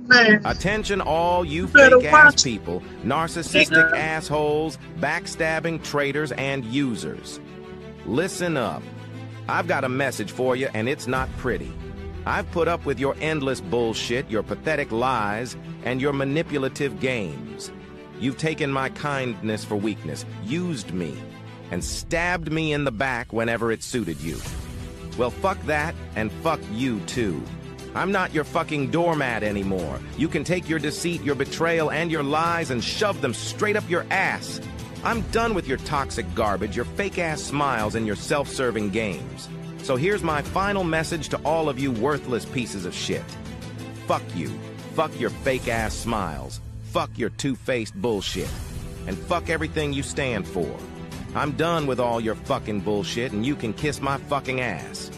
man. Attention all you better fake-ass watch. people, narcissistic Nigga. assholes, backstabbing traitors, and users. Listen up. I've got a message for you, and it's not pretty. I've put up with your endless bullshit, your pathetic lies, and your manipulative games. You've taken my kindness for weakness, used me, and stabbed me in the back whenever it suited you. Well, fuck that, and fuck you too. I'm not your fucking doormat anymore. You can take your deceit, your betrayal, and your lies and shove them straight up your ass. I'm done with your toxic garbage, your fake-ass smiles, and your self-serving games. So here's my final message to all of you worthless pieces of shit. Fuck you. Fuck your fake-ass smiles. Fuck your two-faced bullshit. And fuck everything you stand for. I'm done with all your fucking bullshit, and you can kiss my fucking ass.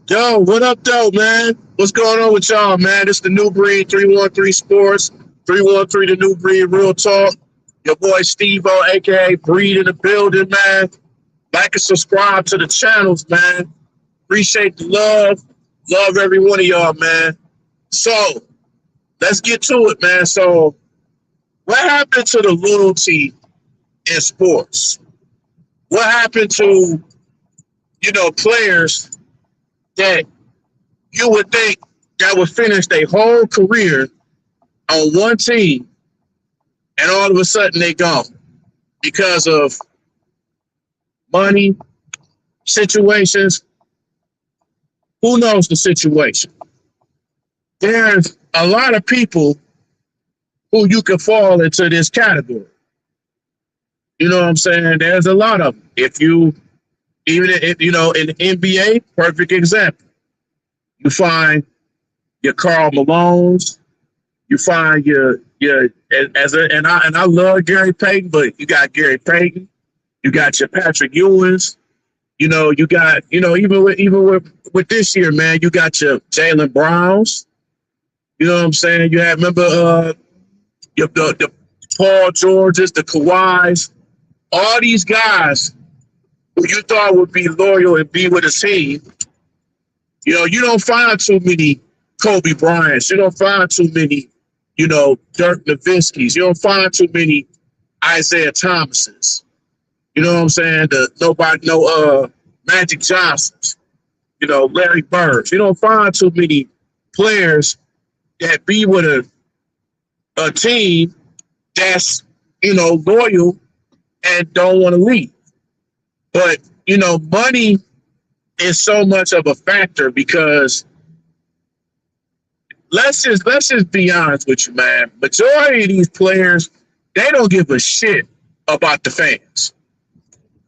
Yo, what up, though, man? What's going on with y'all, man? It's the New Breed 313 Sports, 313 The New Breed Real Talk. Your boy Steve-O, a.k.a. Breed in the building, man. Like and subscribe to the channels, man. Appreciate the love. Love every one of y'all, man. So, let's get to it, man. So, what happened to the loyalty in sports? What happened to, players that you would think that would finish their whole career on one team, and all of a sudden they gone because of money, situations? Who knows the situation? There's a lot of people who you can fall into this category. You know what I'm saying? There's a lot of them. Even if, in the NBA, perfect example. You find your Karl Malones, you find and I love Gary Payton, but you got Gary Payton, you got your Patrick Ewings, you got, even with this year, man, you got your Jaylen Browns, you know what I'm saying? You have, remember, the Paul Georges, the Kawhis, all these guys who you thought would be loyal and be with a team. You don't find too many Kobe Bryants. You don't find too many, Dirk Nowitzkis. You don't find too many Isaiah Thomases. You know what I'm saying? Magic Johnsons. Larry Birds. You don't find too many players that be with a team that's, loyal and don't want to leave. But, money is so much of a factor because let's just be honest with you, man. Majority of these players, they don't give a shit about the fans.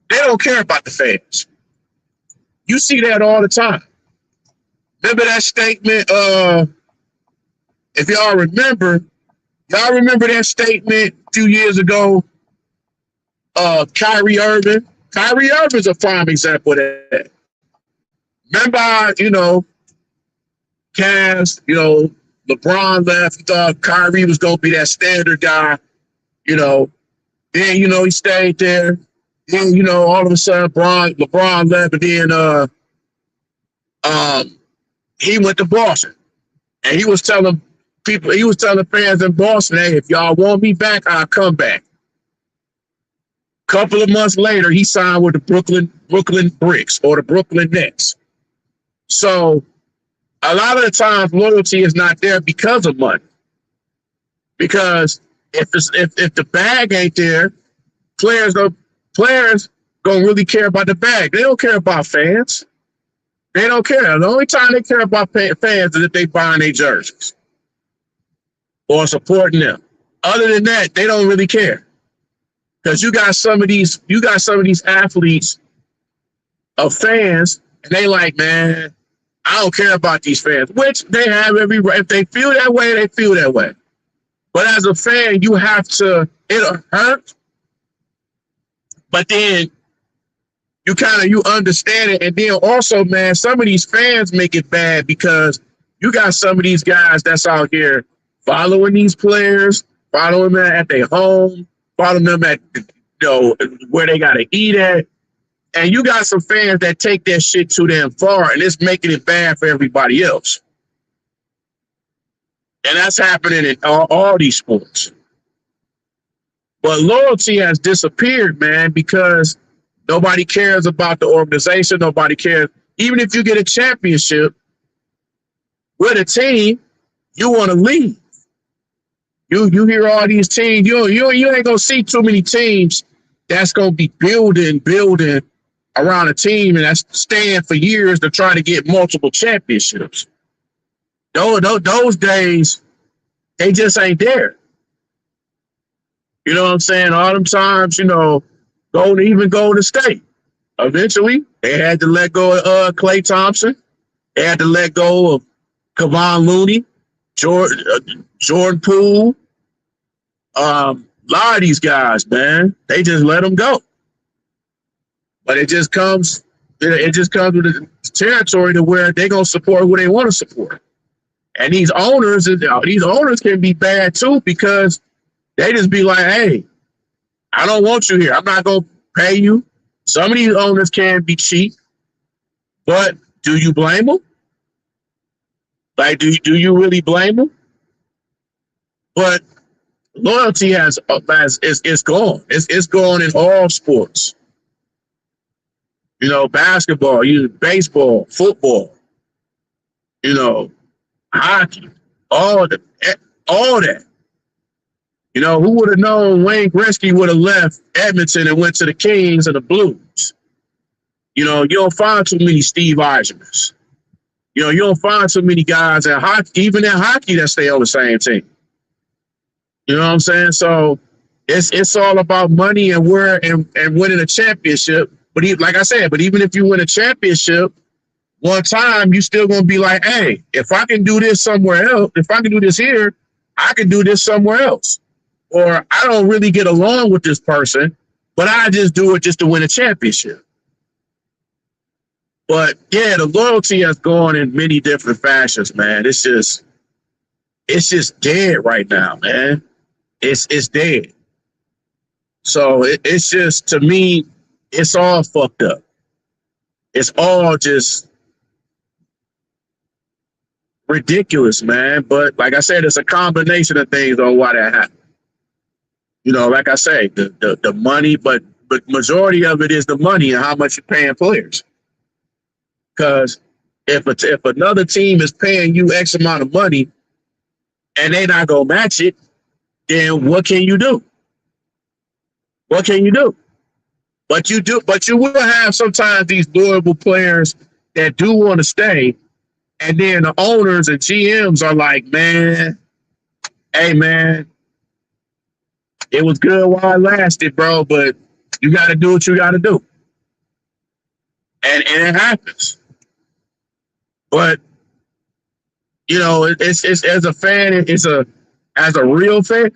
They don't care about the fans. You see that all the time. Remember that statement? If y'all remember that statement a few years ago? Kyrie Irving. Kyrie Irving's a prime example of that. Remember, Cavs, LeBron left. He thought Kyrie was going to be that standard guy, Then, he stayed there. Then, all of a sudden, LeBron left, and then he went to Boston. And he was telling fans in Boston, hey, if y'all want me back, I'll come back. Couple of months later, he signed with the Brooklyn Bricks or the Brooklyn Nets. So a lot of the times loyalty is not there because of money. Because if the bag ain't there, players gonna really care about the bag. They don't care about fans. They don't care. The only time they care about fans is if they buying their jerseys or supporting them. Other than that, they don't really care. Because you got some of these athletes of fans, and they like, man, I don't care about these fans, which they have every right. If they feel that way, they feel that way. But as a fan, you have to, it'll hurt, But then you understand it. And then also, man, some of these fans make it bad because you got some of these guys that's out here following these players, following them at their home, following them at where they gotta eat at. And you got some fans that take that shit too damn far, and it's making it bad for everybody else. And that's happening in all these sports. But loyalty has disappeared, man, because nobody cares about the organization. Nobody cares. Even if you get a championship with a team, you want to leave. You hear all these teams. You ain't gonna see too many teams that's gonna be building around a team and that's staying for years to try to get multiple championships. Those days, they just ain't there. You know what I'm saying? All them times, Golden State. Eventually, they had to let go of Klay Thompson. They had to let go of Kevon Looney, Jordan Poole. A lot of these guys, man, they just let them go. But it just comes with the territory to where they're gonna support who they want to support. And these owners can be bad too because they just be like, hey, I don't want you here. I'm not gonna pay you. Some of these owners can be cheap, but do you blame them? Like, do you really blame them? But loyalty is gone. It's gone in all sports. Basketball, baseball, football, hockey, all that. Who would have known Wayne Gretzky would have left Edmonton and went to the Kings and the Blues? You don't find too many Steve Eisermans. You don't find too many guys in hockey, even in hockey, that stay on the same team. You know what I'm saying? So it's all about money and winning a championship. But like I said, even if you win a championship one time, you still gonna be like, hey, if I can do this somewhere else, if I can do this here, I can do this somewhere else. Or I don't really get along with this person, but I just do it just to win a championship. But yeah, the loyalty has gone in many different fashions, man. It's just dead right now, man. It's dead. So it's just, to me, it's all fucked up. It's all just ridiculous, man. But like I said, it's a combination of things on why that happened. Like I say, the money, but majority of it is the money and how much you're paying players. Because if another team is paying you X amount of money and they not gonna match it, then what can you do? What can you do? But you will have sometimes these loyal players that do want to stay, and then the owners and GMs are like, man, hey man, it was good while it lasted, bro, but you got to do what you got to do. And it happens. But, it's as a fan, as a real fan,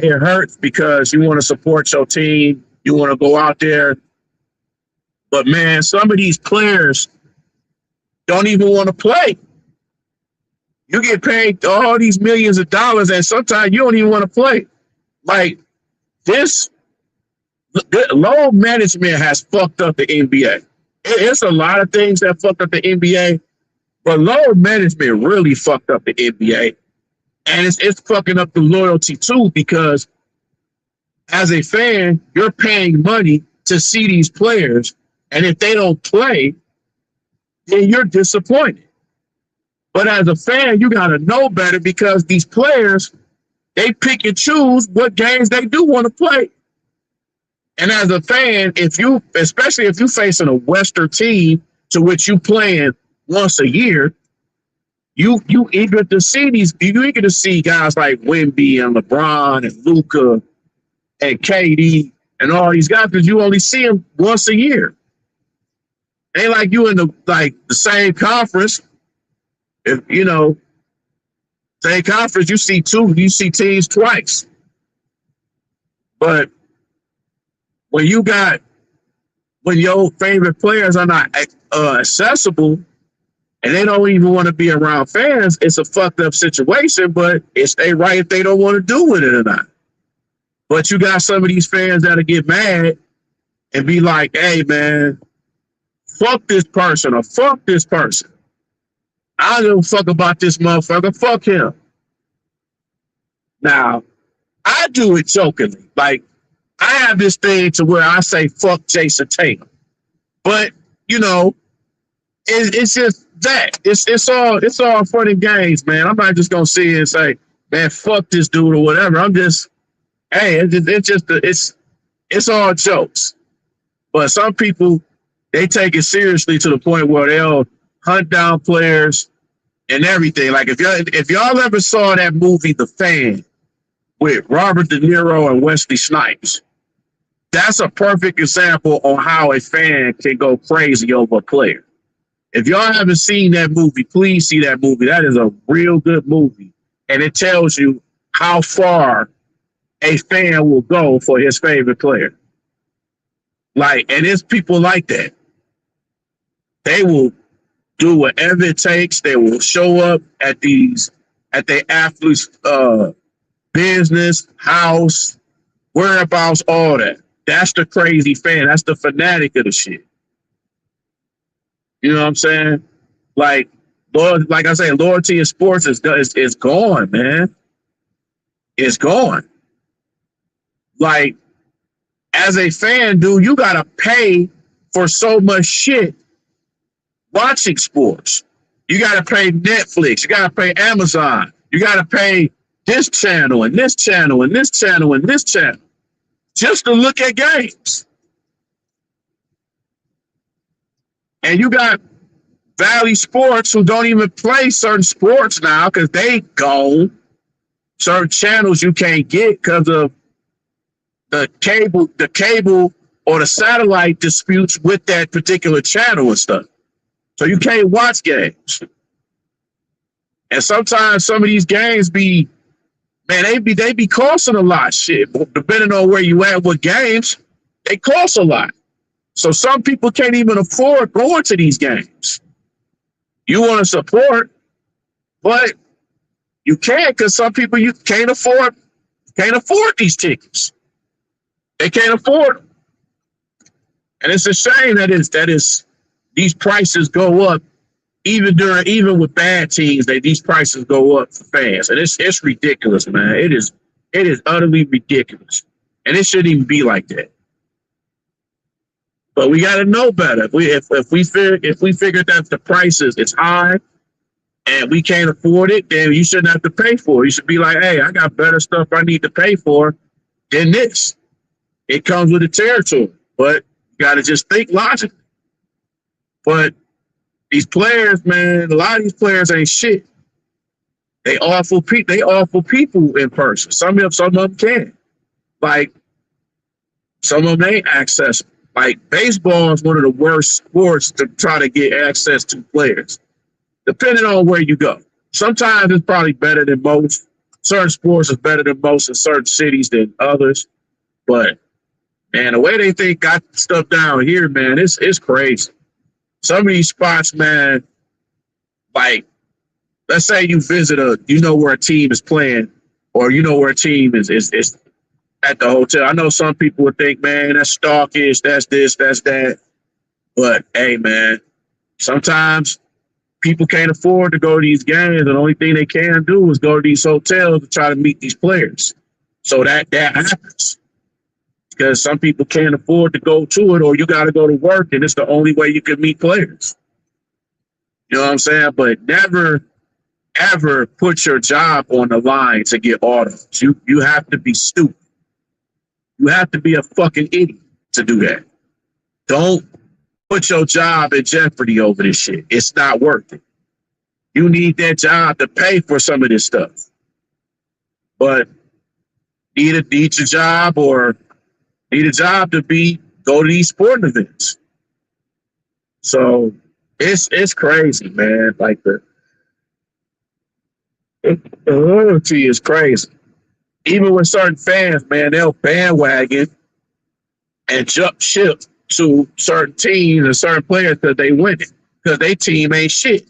it hurts because you want to support your team. You want to go out there. But, man, some of these players don't even want to play. You get paid all these millions of dollars, and sometimes you don't even want to play. Like, this low management has fucked up the NBA. It's a lot of things that fucked up the NBA, but low management really fucked up the NBA. And it's fucking up the loyalty, too, because as a fan, you're paying money to see these players, and if they don't play, then you're disappointed. But as a fan, you got to know better because these players, they pick and choose what games they do want to play. And as a fan, especially if you're facing a Western team to which you playing once a year, you eager to see guys like Wemby and LeBron and Luka and KD and all these guys because you only see them once a year. Ain't like you in the same conference. Same conference, you see teams twice. But when you got when your favorite players are not accessible and they don't even want to be around fans, it's a fucked up situation. But it's they right if they don't want to do with it or not. But you got some of these fans that'll get mad and be like, "Hey, man, fuck this person or fuck this person. I don't give a fuck about this motherfucker. Fuck him." Now, I do it jokingly. Like, I have this thing to where I say fuck Jason Tatum. But, you know, it's just that. It's all fun and games, man. I'm not just gonna sit here and say, man, fuck this dude or whatever. I'm just, hey, it's all jokes. But some people, they take it seriously to the point where they'll hunt down players and everything. Like if y'all ever saw that movie The Fan with Robert De Niro and Wesley Snipes, that's a perfect example on how a fan can go crazy over a player. If y'all haven't seen that movie, please see that movie. That is a real good movie. And it tells you how far a fan will go for his favorite player. Like, and it's people like that. They will do whatever it takes. They will show up at their athletes' business, house, whereabouts, all that. That's the crazy fan. That's the fanatic of the shit. You know what I'm saying? Like I say, loyalty in sports is gone, man. It's gone. Like, as a fan, dude, you gotta pay for so much shit watching sports. You gotta pay Netflix, you gotta pay Amazon, you gotta pay this channel and this channel and this channel and this channel just to look at games. And you got Valley Sports who don't even play certain sports now because they gone. Certain channels you can't get because of the cable or the satellite disputes with that particular channel and stuff. So you can't watch games. And sometimes some of these games be, man, they be costing a lot. Shit, depending on where you at with games, they cost a lot. So some people can't even afford going to these games. You want to support, but you can't because some people you can't afford these tickets. They can't afford them. And it's a shame that these prices go up even with bad teams, these prices go up for fans. And it's ridiculous, man. It is utterly ridiculous. And it shouldn't even be like that. But we got to know better. If we figure that the price is high and we can't afford it, then you shouldn't have to pay for it. You should be like, hey, I got better stuff I need to pay for than this. It comes with the territory, but you got to just think logically. But these players, man, a lot of these players ain't shit. They awful people in person. Some of them can. Like, some of them ain't accessible. Like, baseball is one of the worst sports to try to get access to players, depending on where you go. Sometimes it's probably better than most. Certain sports is better than most in certain cities than others. But, man, the way they think got stuff down here, man, it's crazy. Some of these spots, man, like, let's say you visit you know where a team is playing, or you know where a team is at the hotel. I know some people would think, man, that's stalkish, that's this, that's that. But, hey, man, sometimes people can't afford to go to these games. The only thing they can do is go to these hotels to try to meet these players. So that happens. Because some people can't afford to go to it, or you got to go to work, and it's the only way you can meet players. You know what I'm saying? But never, ever put your job on the line to get autos. You have to be stupid. You have to be a fucking idiot to do that. Don't put your job in jeopardy over this shit. It's not worth it. You need that job to pay for some of this stuff. But need your job or need a job to go to these sporting events. So it's crazy, man. Like the loyalty is crazy. Even with certain fans, man, they'll bandwagon and jump ship to certain teams and certain players because they win it, because their team ain't shit.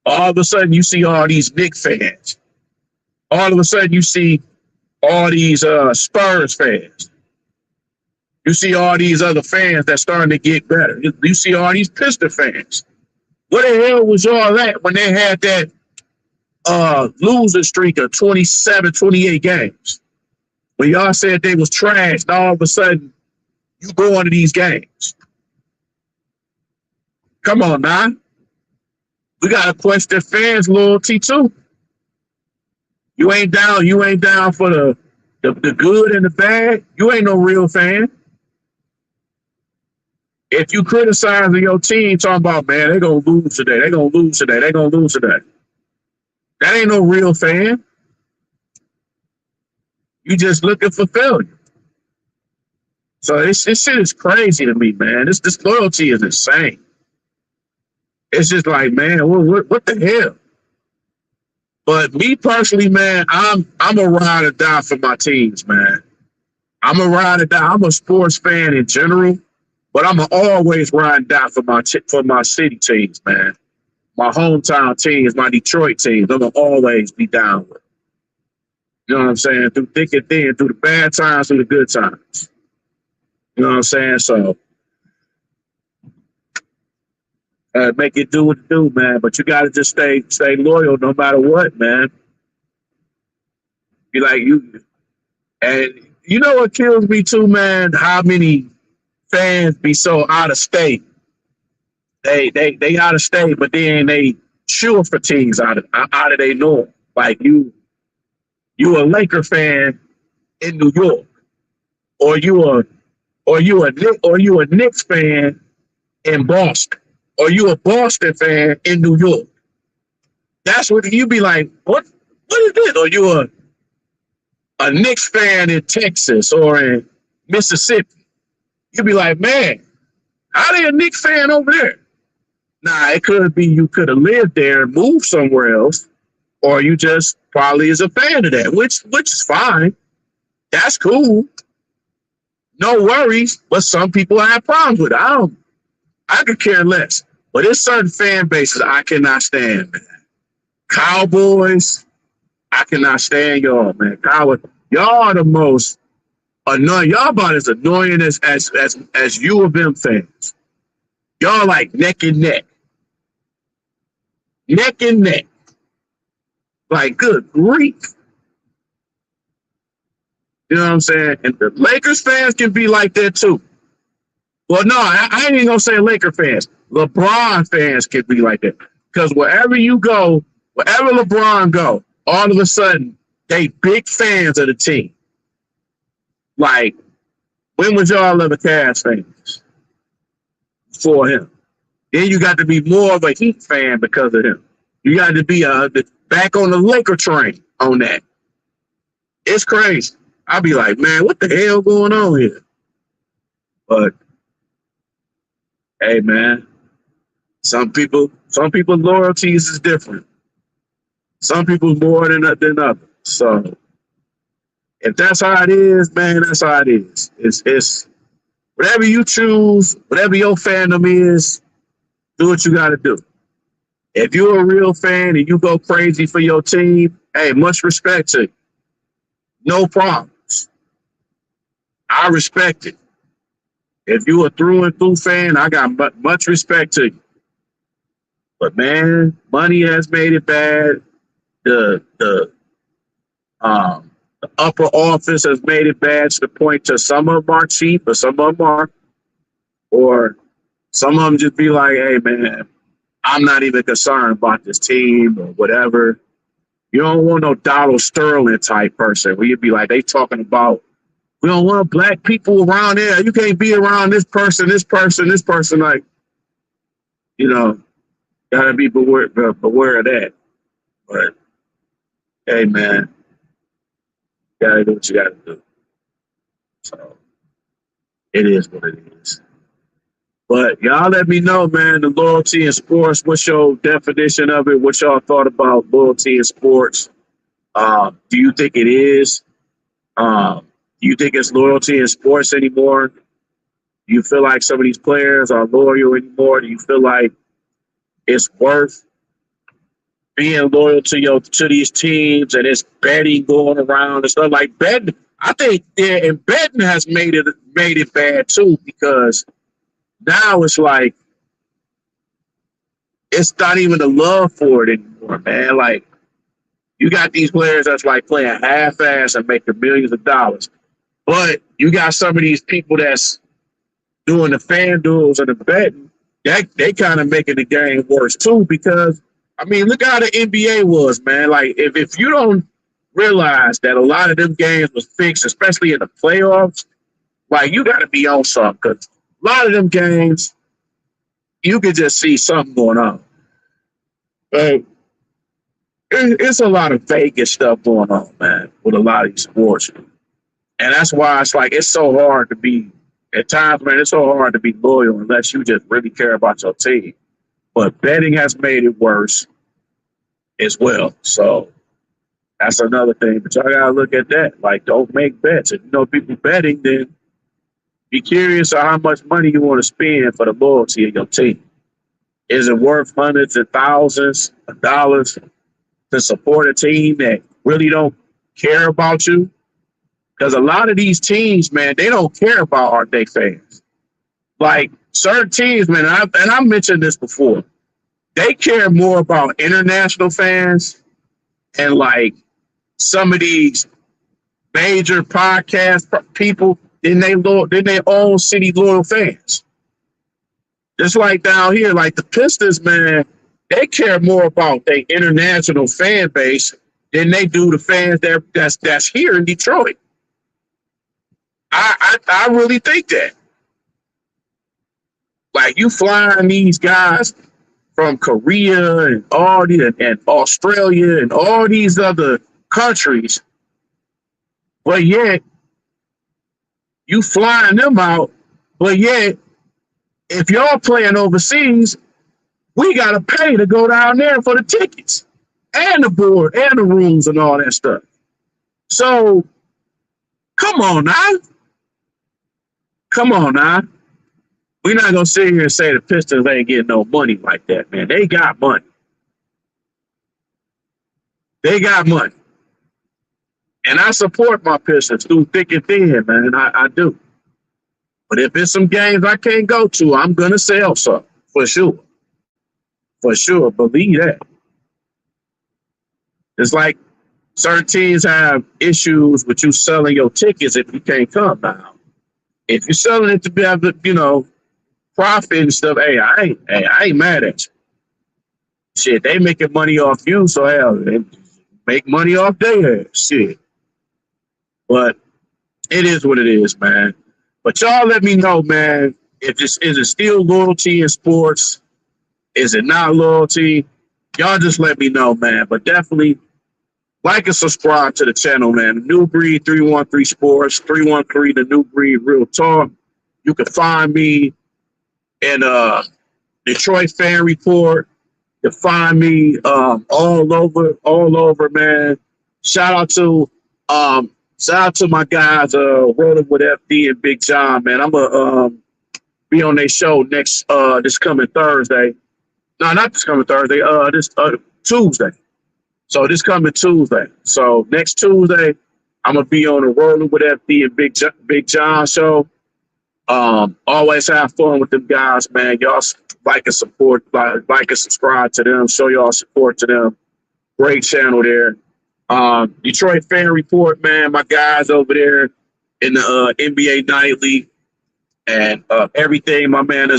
All of a sudden, you see all these Knicks fans. All of a sudden, you see all these Spurs fans. You see all these other fans that's starting to get better. You see all these Pistons fans. What the hell was all that when they had that losing streak of 27, 28 games? When y'all said they was trash, and all of a sudden, you go into these games. Come on now. We got to question fans' loyalty too. You ain't down for the good and the bad. You ain't no real fan. If you criticizing your team, talking about, man, they're going to lose today. They're going to lose today. They're going to lose today. That ain't no real fan. You just looking for failure. So this shit is crazy to me, man. This loyalty is insane. It's just like, man, what the hell? But me personally, man, I'm a ride or die for my teams, man. I'm a ride or die. I'm a sports fan in general, but I'm always ride and die for my city teams, man. My hometown teams, my Detroit teams. I'm gonna always be down with. You know what I'm saying? Through thick and thin, through the bad times, through the good times. You know what I'm saying? So make it do what it do, man. But you gotta just stay loyal no matter what, man. Be like you, and you know what kills me too, man? How many fans be so out of state? They out of state, but then they sure for teams out of their norm. Like you a Laker fan in New York, or you a Knicks fan in Boston, or you a Boston fan in New York. That's what you be like. What is this? Or you a Knicks fan in Texas or in Mississippi? You be like, man, how they a Knicks fan over there? Nah, it could be you could have lived there and moved somewhere else, or you just probably is a fan of that, which is fine. That's cool. No worries. But some people have problems with it. I could care less. But there's certain fan bases I cannot stand, man. Cowboys, I cannot stand y'all, man. Cowboys, y'all are the most annoying. Y'all about as annoying as U of M fans. Y'all like neck and neck. Neck and neck. Like, good grief. You know what I'm saying? And the Lakers fans can be like that too. Well, no, I ain't even gonna say Laker fans. LeBron fans can be like that. Because wherever you go, wherever LeBron go, all of a sudden, they big fans of the team. Like, when was y'all ever Cavs fans? For him. Then you got to be more of a Heat fan because of him. You got to be back on the Laker train on that. It's crazy. I'll be like, man, what the hell going on here? But hey, man, some people loyalties is different. Some people more than others. So if that's how it is, man, that's how it is. It's whatever you choose, whatever your fandom is, do what you got to do. If you're a real fan and you go crazy for your team, hey, much respect to you. No problems. I respect it. If you a through and through fan, I got much respect to you. But man, money has made it bad. The upper office has made it bad to the point to some of them are cheap, but some of them are, or some of them just be like, hey man, I'm not even concerned about this team or whatever. You don't want no Donald Sterling type person where you'd be like, they talking about, we don't want black people around there. You can't be around this person. Like, you know, gotta be beware of that. But hey, man, gotta do what you gotta do. So it is what it is. But y'all let me know, man, the loyalty in sports. What's your definition of it? What y'all thought about loyalty in sports? Do you think it is? Do you think it's loyalty in sports anymore? Do you feel like some of these players are loyal anymore? Do you feel like it's worth being loyal to these teams, and it's betting going around and stuff like betting? I think and betting has made it bad too, because now it's like it's not even the love for it anymore, man. Like, you got these players that's like playing half-ass and making millions of dollars. But you got some of these people that's doing the fan duels and the betting, they kind of making the game worse too, because, I mean, look how the NBA was, man. Like, if you don't realize that a lot of them games was fixed, especially in the playoffs, like, you got to be on something, because a lot of them games, you can just see something going on. But it's a lot of Vegas stuff going on, man, with a lot of these sports. And that's why it's like it's so hard to be, at times, man, it's so hard to be loyal unless you just really care about your team. But betting has made it worse as well. So that's another thing. But y'all got to look at that. Like, don't make bets. If you know people betting, then be curious on how much money you want to spend for the loyalty of your team. Is it worth hundreds of thousands of dollars to support a team that really don't care about you? Because a lot of these teams, man, they don't care about our day fans. Like, certain teams, man, and I mentioned this before, they care more about international fans and, like, some of these major podcast people than they own city loyal fans. Just like down here, like the Pistons, man, they care more about their international fan base than they do the fans that's here in Detroit. I really think that. Like, you flying these guys from Korea and and Australia and all these other countries, but yet you flying them out, but yet if y'all playing overseas, we gotta pay to go down there for the tickets and the board and the rooms and all that stuff. So come on now. Come on now. We're not going to sit here and say the Pistons ain't getting no money like that, man. They got money. They got money. And I support my Pistons through thick and thin, man. I do. But if it's some games I can't go to, I'm going to sell some, for sure. For sure. Believe that. It's like certain teams have issues with you selling your tickets if you can't come now. If you're selling it to be able to, profit and stuff, hey, I ain't mad at you. Shit, they making money off you, so hell, they make money off their shit. But it is what it is, man. But y'all let me know, man, is it still loyalty in sports? Is it not loyalty? Y'all just let me know, man. But definitely like and subscribe to the channel, man. The New Breed 313 Sports, 313 The New Breed Real Talk. You can find me in Detroit Fan Report. You can find me all over, man. Shout out to my guys, Rolling with FD and Big John, man. I'm gonna be on their show this coming Thursday. No, not this coming Thursday. This Tuesday. So this coming Tuesday. So next Tuesday, I'm gonna be on the Rolling with FD and Big John show. Always have fun with them guys, man. Y'all like and subscribe to them. Show y'all support to them. Great channel there. Detroit Fan Report, man. My guys over there in the NBA Nightly and everything. My man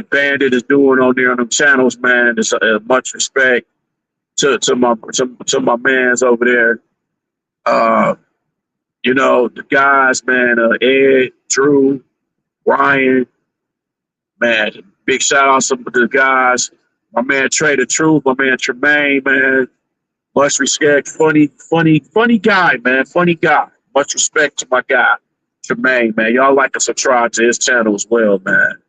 Bandit is doing on there on them channels, man. There's much respect to my mans over there. The guys, man. Ed, Drew, Ryan, man, big shout out to the guys. My man Trey the Truth, my man Tremaine, man. Much respect. Funny guy, man. Funny guy. Much respect to my guy, Tremaine, man. Y'all like and subscribe to his channel as well, man.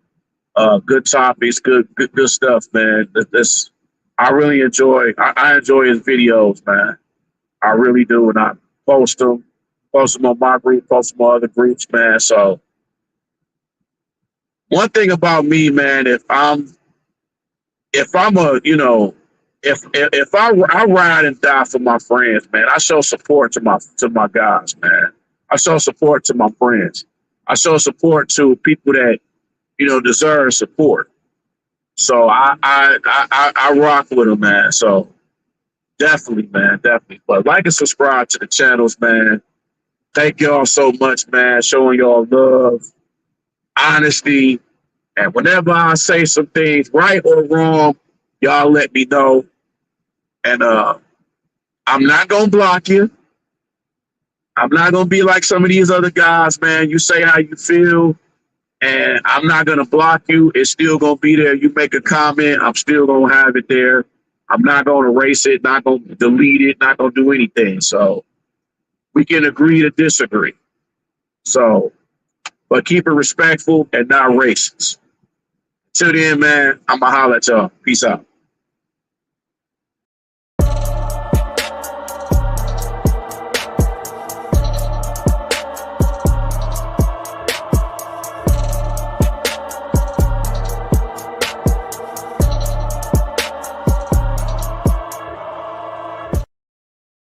Good topics, good stuff, man. I really enjoy I enjoy his videos, man. I really do. And I post them on my group, post them on other groups, man. So one thing about me, man, if I'm a, you know, if I ride and die for my friends, man, I show support to my guys, man. I show support to my friends. I show support to people that, you know, deserve support. So I rock with them, man. So definitely, man, definitely. But like and subscribe to the channels, man. Thank y'all so much, man. Showing y'all love, honesty, and whenever I say some things right or wrong, y'all let me know. And I'm not gonna block you. I'm not gonna be like some of these other guys, man. You say how you feel, and I'm not gonna block you. It's still gonna be there. You make a comment, I'm still gonna have it there. I'm not gonna erase it, not gonna delete it, not gonna do anything. So we can agree to disagree. So, but keep it respectful and not racist. Till then, man, I'ma holler at y'all. Peace out.